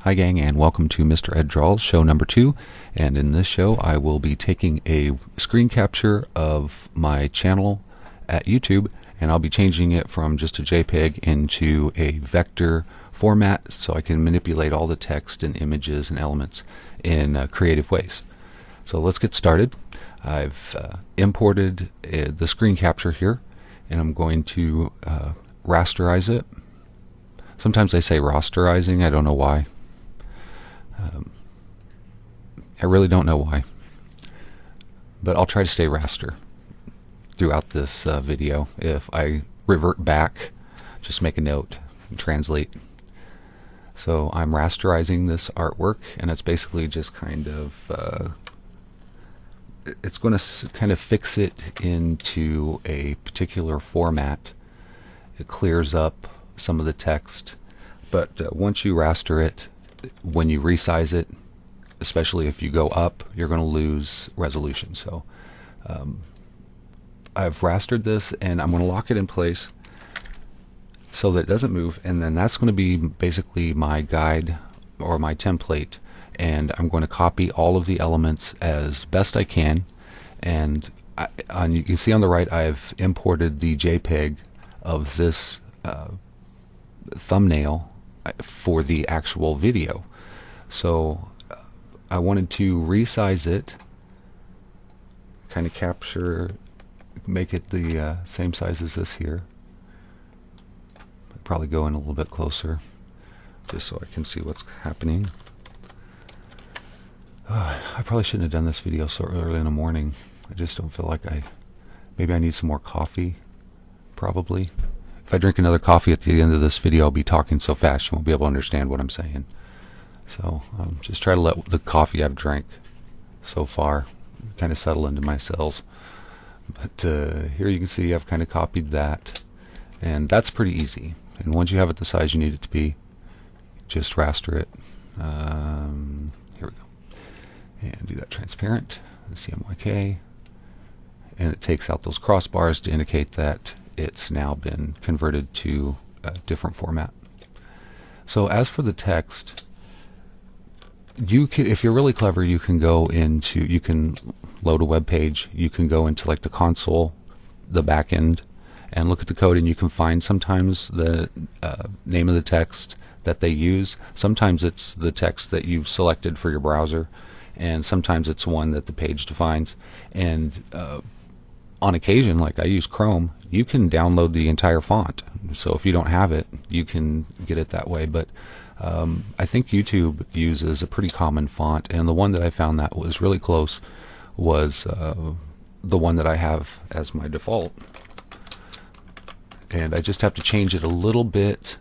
Hi gang, and welcome to Mr. Ed Draws show number 2, and in this show I will be taking a screen capture of my channel at YouTube, and I'll be changing it from just a JPEG into a vector format so I can manipulate all the text and images and elements in creative ways. So let's get started. I've imported the screen capture here, and I'm going to rasterize it. Sometimes I say rasterizing, I don't know why. I really don't know why, but I'll try to stay raster throughout this video. If I revert back, just make a note and translate. So I'm rasterizing this artwork, and it's basically just kind of it's going to kind of fix it into a particular format. It clears up some of the text, but once you raster it, when you resize it, especially if you go up, you're going to lose resolution. So I've rastered this, and I'm going to lock it in place so that it doesn't move, and then that's going to be basically my guide or my template, and I'm going to copy all of the elements as best I can. And you can see on the right I've imported the JPEG of this thumbnail for the actual video. So I wanted to resize it, kind of make it the same size as this here. Probably go in a little bit closer just so I can see what's happening. I probably shouldn't have done this video so early in the morning. I just don't feel like maybe I need some more coffee, probably. If I drink another coffee at the end of this video, I'll be talking so fast you won't be able to understand what I'm saying. So just try to let the coffee I've drank so far kind of settle into my cells. But here you can see I've kind of copied that, and that's pretty easy. And once you have it the size you need it to be, just raster it. Here we go. And do that transparent, CMYK. And it takes out those crossbars to indicate that it's now been converted to a different format. So as for the text, you can, if you're really clever, you can load a web page. You can go into like the console, the back end, and look at the code, and you can find sometimes the name of the text that they use. Sometimes it's the text that you've selected for your browser, and sometimes it's one that the page defines. And on occasion, like I use Chrome, you can download the entire font. So if you don't have it, you can get it that way. But I think YouTube uses a pretty common font, and the one that I found that was really close was the one that I have as my default. And I just have to change it a little bit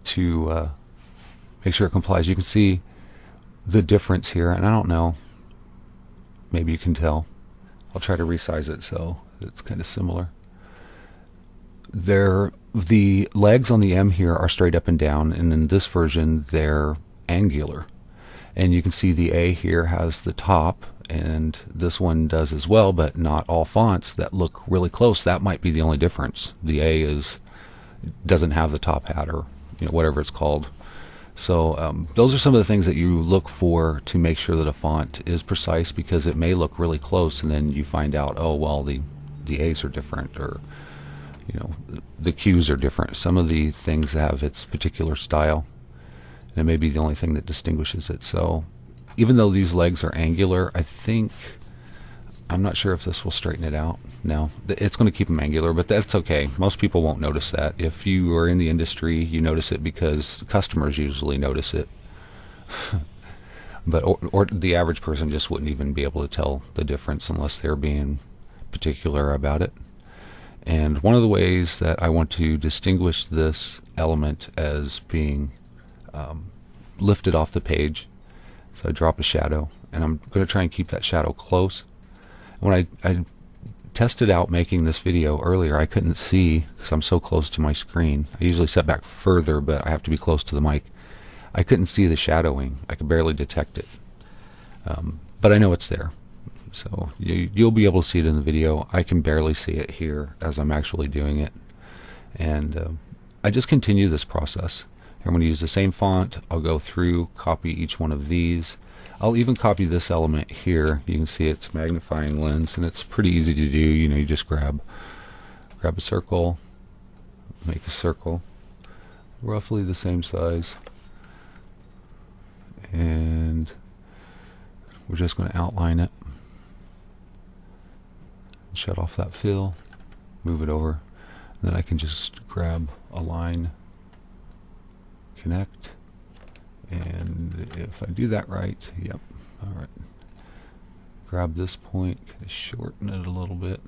to make sure it complies. You can see the difference here, and I don't know, maybe you can tell. I'll try to resize it so it's kind of similar. The legs on the M here are straight up and down, and in this version they're angular. And you can see the A here has the top, and this one does as well, but not all fonts that look really close. That might be the only difference. The A doesn't have the top hat, or whatever it's called. So those are some of the things that you look for to make sure that a font is precise, because it may look really close and then you find out, oh well, the A's are different, or the Q's are different. Some of the things have its particular style, and it may be the only thing that distinguishes it. So even though these legs are angular, I'm not sure if this will straighten it out. No, it's going to keep them angular, but that's okay. Most people won't notice that. If you are in the industry, you notice it because customers usually notice it. But or the average person just wouldn't even be able to tell the difference unless they're being particular about it. And one of the ways that I want to distinguish this element as being lifted off the page, so I drop a shadow, and I'm going to try and keep that shadow close. When I tested out making this video earlier, I couldn't see because I'm so close to my screen. I usually set back further, but I have to be close to the mic. I couldn't see the shadowing. I could barely detect it. But I know it's there. So you'll be able to see it in the video. I can barely see it here as I'm actually doing it. And I just continue this process. I'm going to use the same font. I'll go through, copy each one of these. I'll even copy this element here. You can see it's magnifying lens, and it's pretty easy to do. You know, you just grab a circle, make a circle, roughly the same size, and we're just going to outline it. Shut off that fill, move it over, and then I can just grab a line, connect, and if I do that right, yep, alright. Grab this point, shorten it a little bit.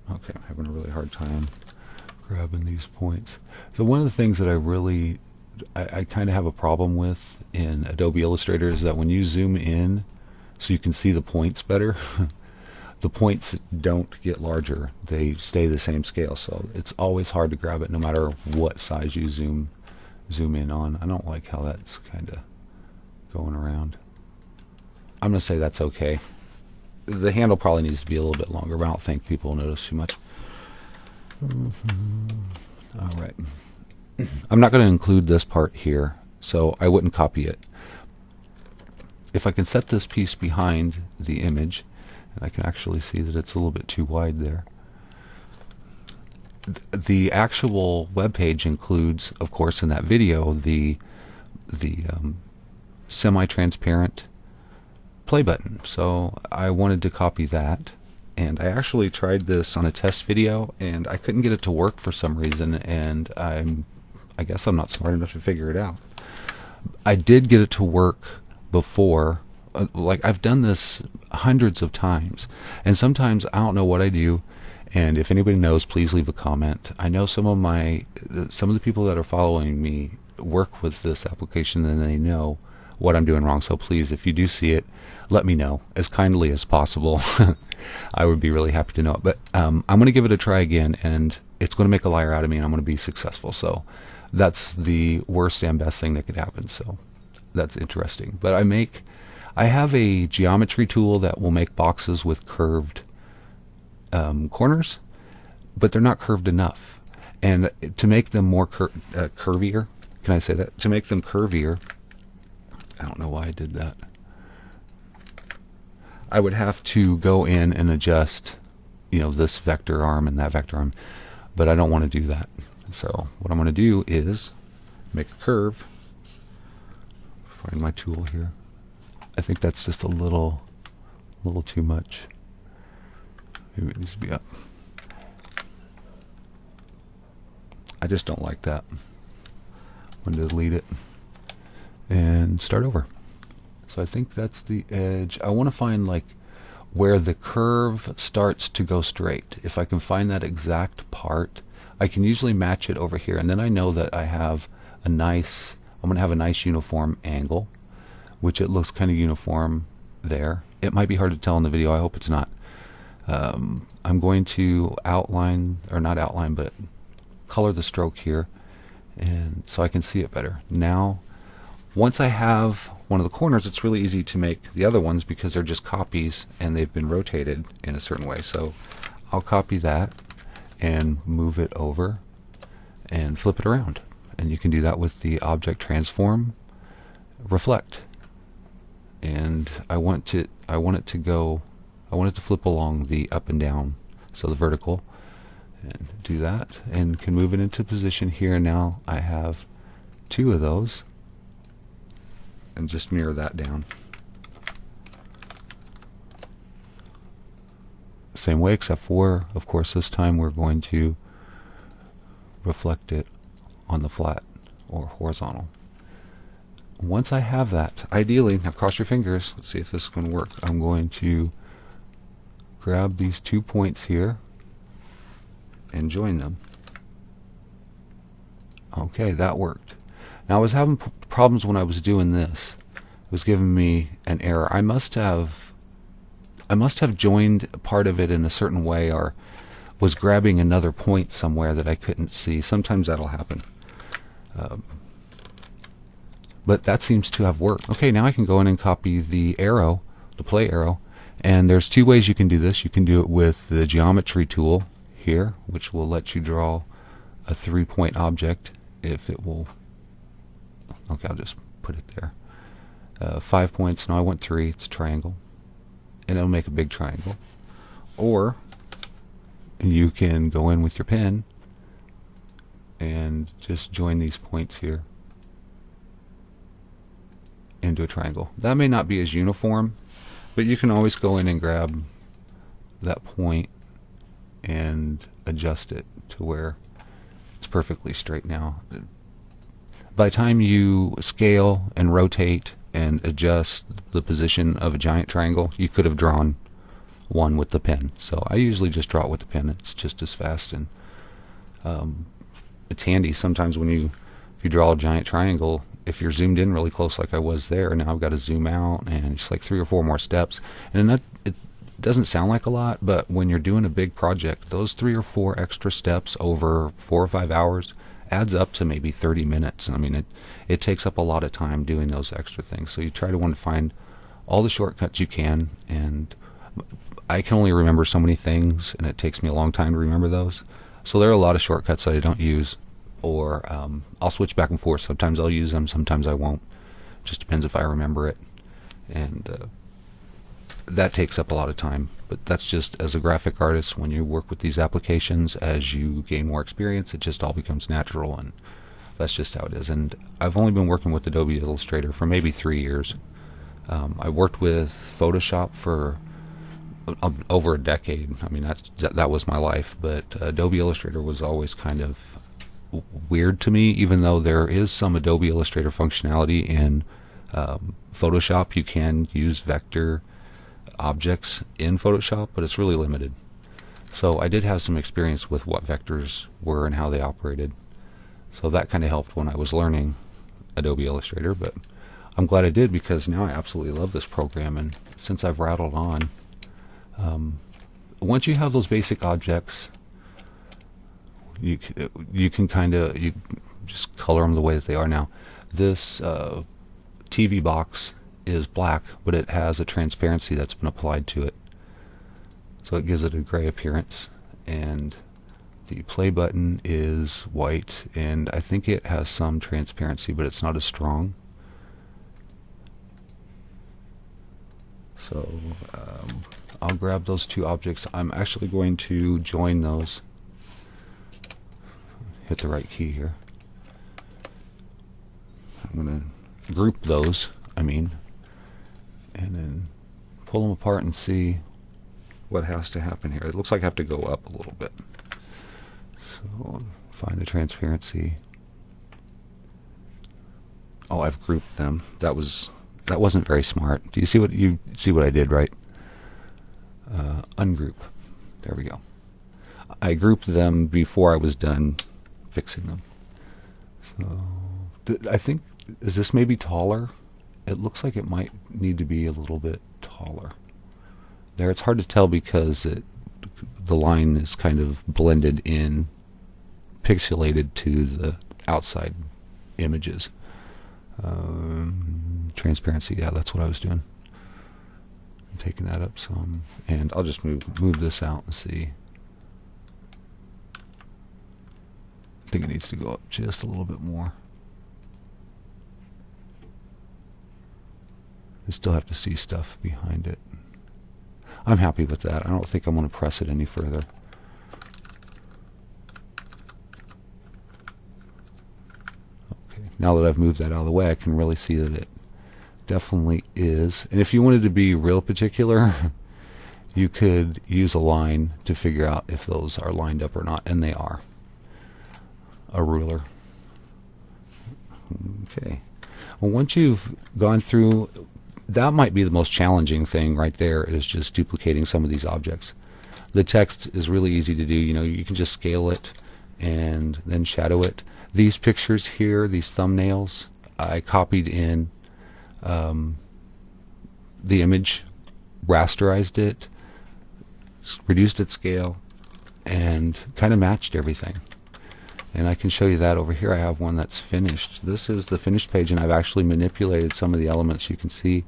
Okay, I'm having a really hard time grabbing these points. So one of the things that I kind of have a problem with in Adobe Illustrator is that when you zoom in so you can see the points better, the points don't get larger. They stay the same scale, so it's always hard to grab it no matter what size you zoom in on. I don't like how that's kind of going around. I'm going to say that's okay. The handle probably needs to be a little bit longer, but I don't think people will notice too much. All right. I'm not going to include this part here, so I wouldn't copy it. If I can set this piece behind the image, and I can actually see that it's a little bit too wide there. The actual web page includes, of course, in that video, the semi-transparent play button. So I wanted to copy that, and I actually tried this on a test video, and I couldn't get it to work for some reason, and I guess I'm not smart enough to figure it out. I did get it to work before. Like, I've done this hundreds of times, and sometimes I don't know what I do, and if anybody knows, please leave a comment. I know some of the people that are following me work with this application, and they know what I'm doing wrong, so please, if you do see it, let me know as kindly as possible. I would be really happy to know it. But I'm going to give it a try again, and it's going to make a liar out of me, and I'm going to be successful. So that's the worst and best thing that could happen. So that's interesting. But I have a geometry tool that will make boxes with curved corners, but they're not curved enough. And to make them more curvier, can I say that? To make them curvier, I don't know why I did that. I would have to go in and adjust, you know, this vector arm and that vector arm, but I don't want to do that. So what I'm going to do is make a curve. Find my tool here. I think that's just a little too much. Maybe it needs to be up. I just don't like that. I'm going to delete it and start over. So I think that's the edge. I want to find like where the curve starts to go straight. If I can find that exact part, I can usually match it over here, and then I know that I have I'm going to have a nice uniform angle, which it looks kind of uniform there. It might be hard to tell in the video. I hope it's not. I'm going to outline, or not outline, but color the stroke here, and so I can see it better. Now, once I have one of the corners, it's really easy to make the other ones because they're just copies and they've been rotated in a certain way. So I'll copy that and move it over and flip it around. And you can do that with the object transform, reflect. And I want it to flip along the up and down, so the vertical, and do that, and can move it into position here. And now I have two of those, and just mirror that down. Same way, except for, of course, this time we're going to reflect it on the flat or horizontal. Once I have that, ideally, now cross your fingers, let's see if this is going to work. I'm going to grab these 2 points here and join them. Okay, that worked. Now I was having problems when I was doing this. It was giving me an error. I must have joined part of it in a certain way, or was grabbing another point somewhere that I couldn't see. Sometimes that'll happen. But that seems to have worked. Okay, now I can go in and copy the arrow, the play arrow, And there's two ways you can do this. You can do it with the geometry tool here, which will let you draw a 3-point object if it will. Okay, I'll just put it there. 5 points. No, I want 3. It's a triangle, and it'll make a big triangle. Or you can go in with your pen and just join these points here into a triangle. That may not be as uniform, but you can always go in and grab that point and adjust it to where it's perfectly straight now. By the time you scale and rotate and adjust the position of a giant triangle, you could have drawn one with the pen. So I usually just draw it with the pen. It's just as fast, and it's handy sometimes when if you draw a giant triangle, if you're zoomed in really close like I was there, now I've got to zoom out and it's like 3 or 4 more steps. And it doesn't sound like a lot, but when you're doing a big project, those 3 or 4 extra steps over 4 or 5 hours adds up to maybe 30 minutes. I mean, it takes up a lot of time doing those extra things. So you try to want to find all the shortcuts you can, and I can only remember so many things, and it takes me a long time to remember those. So there are a lot of shortcuts that I don't use, or I'll switch back and forth. Sometimes I'll use them, sometimes I won't. Just depends if I remember it, and that takes up a lot of time. But that's just, as a graphic artist, when you work with these applications, as you gain more experience, it just all becomes natural, and that's just how it is. And I've only been working with Adobe Illustrator for maybe 3 years. I worked with Photoshop for over a decade. I mean, that was my life, but Adobe Illustrator was always kind of weird to me, even though there is some Adobe Illustrator functionality in Photoshop. You can use vector objects in Photoshop, but it's really limited. So I did have some experience with what vectors were and how they operated, so that kind of helped when I was learning Adobe Illustrator. But I'm glad I did, because now I absolutely love this program. And since I've rattled on, once you have those basic objects, you can kind of just color them the way that they are now. This TV box is black, but it has a transparency that's been applied to it, so it gives it a gray appearance. And the play button is white, and I think it has some transparency, but it's not as strong. So I'll grab those 2 objects. I'm actually going to join those. Hit the right key here. I'm going to group those, and then pull them apart and see what has to happen here. It looks like I have to go up a little bit. So find the transparency. Oh, I've grouped them. That wasn't very smart. Do you see what I did, right? Ungroup. There we go. I grouped them before I was done fixing them. So I think, is this maybe taller? It looks like it might need to be a little bit taller. There, it's hard to tell because the line is kind of blended in, pixelated to the outside images. Transparency, yeah, that's what I was doing. I'm taking that up some, and I'll just move this out and see. I think it needs to go up just a little bit more. I still have to see stuff behind it. I'm happy with that. I don't think I'm going to press it any further. Okay, now that I've moved that out of the way, I can really see that it definitely is. And if you wanted to be real particular, you could use a line to figure out if those are lined up or not, and they are. A ruler. Okay. Well, once you've gone through, that might be the most challenging thing right there, is just duplicating some of these objects. The text is really easy to do. You can just scale it and then shadow it. These pictures here, these thumbnails, I copied in the image, rasterized it, reduced its scale, and kind of matched everything. And I can show you that over here. I have one that's finished. This is the finished page, and I've actually manipulated some of the elements. You can see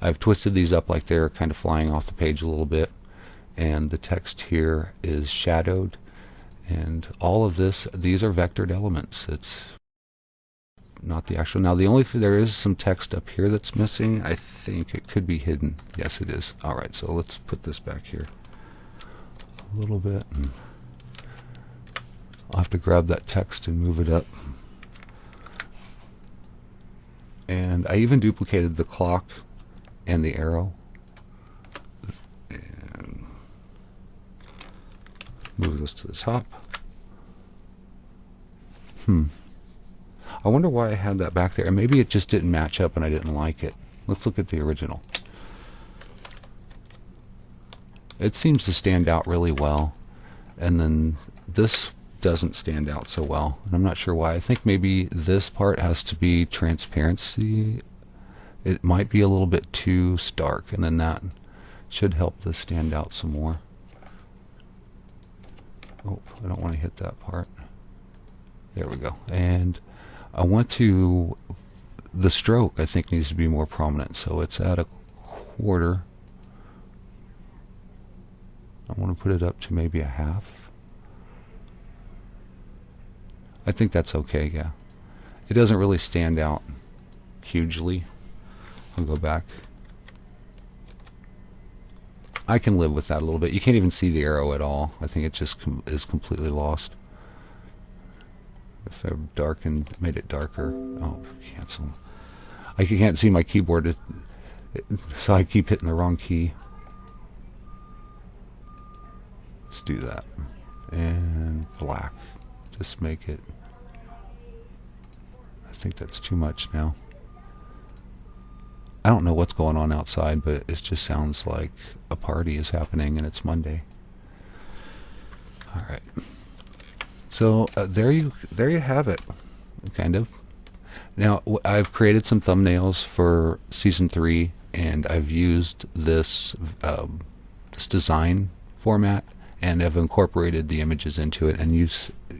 I've twisted these up like they're kind of flying off the page a little bit, and the text here is shadowed, and all of these are vectored elements. It's not the actual. Now the only thing, there is some text up here that's missing. I think it could be hidden. Yes, it is. Alright, so let's put this back here a little bit. I'll have to grab that text and move it up. And I even duplicated the clock and the arrow. And move this to the top. I wonder why I had that back there. And maybe it just didn't match up and I didn't like it. Let's look at the original. It seems to stand out really well. And then this doesn't stand out so well. And I'm not sure why. I think maybe this part has to be transparency. It might be a little bit too stark. And then that should help this stand out some more. Oh, I don't want to hit that part. There we go. And I want to, the stroke I think needs to be more prominent, so it's at 1/4. I want to put it up to maybe 1/2. I think that's okay, yeah. It doesn't really stand out hugely. I'll go back. I can live with that a little bit. You can't even see the arrow at all. I think it just is completely lost. If I made it darker. Oh, cancel. I can't see my keyboard, so I keep hitting the wrong key. Let's do that. And black. Just make it. I think that's too much now. I don't know what's going on outside, but it just sounds like a party is happening and it's Monday. All right. So there you have it, kind of. Now I've created some thumbnails for season 3, and I've used this this design format, and have incorporated the images into it. And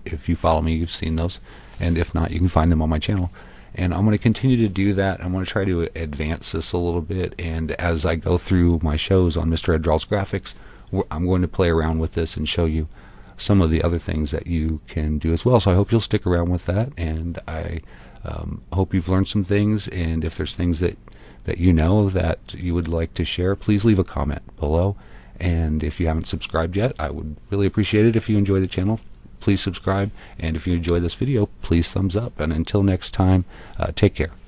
if you follow me, you've seen those, and if not, you can find them on my channel. And I'm going to continue to do that. I'm going to try to advance this a little bit, and as I go through my shows on Mr. Ed Draws Graphics, I'm going to play around with this and show you some of the other things that you can do as well. So I hope you'll stick around with that, and I hope you've learned some things. And if there's things that you know that you would like to share, please leave a comment below. And if you haven't subscribed yet, I would really appreciate it if you enjoy the channel. Please subscribe, and if you enjoy this video, please thumbs up. And until next time, take care.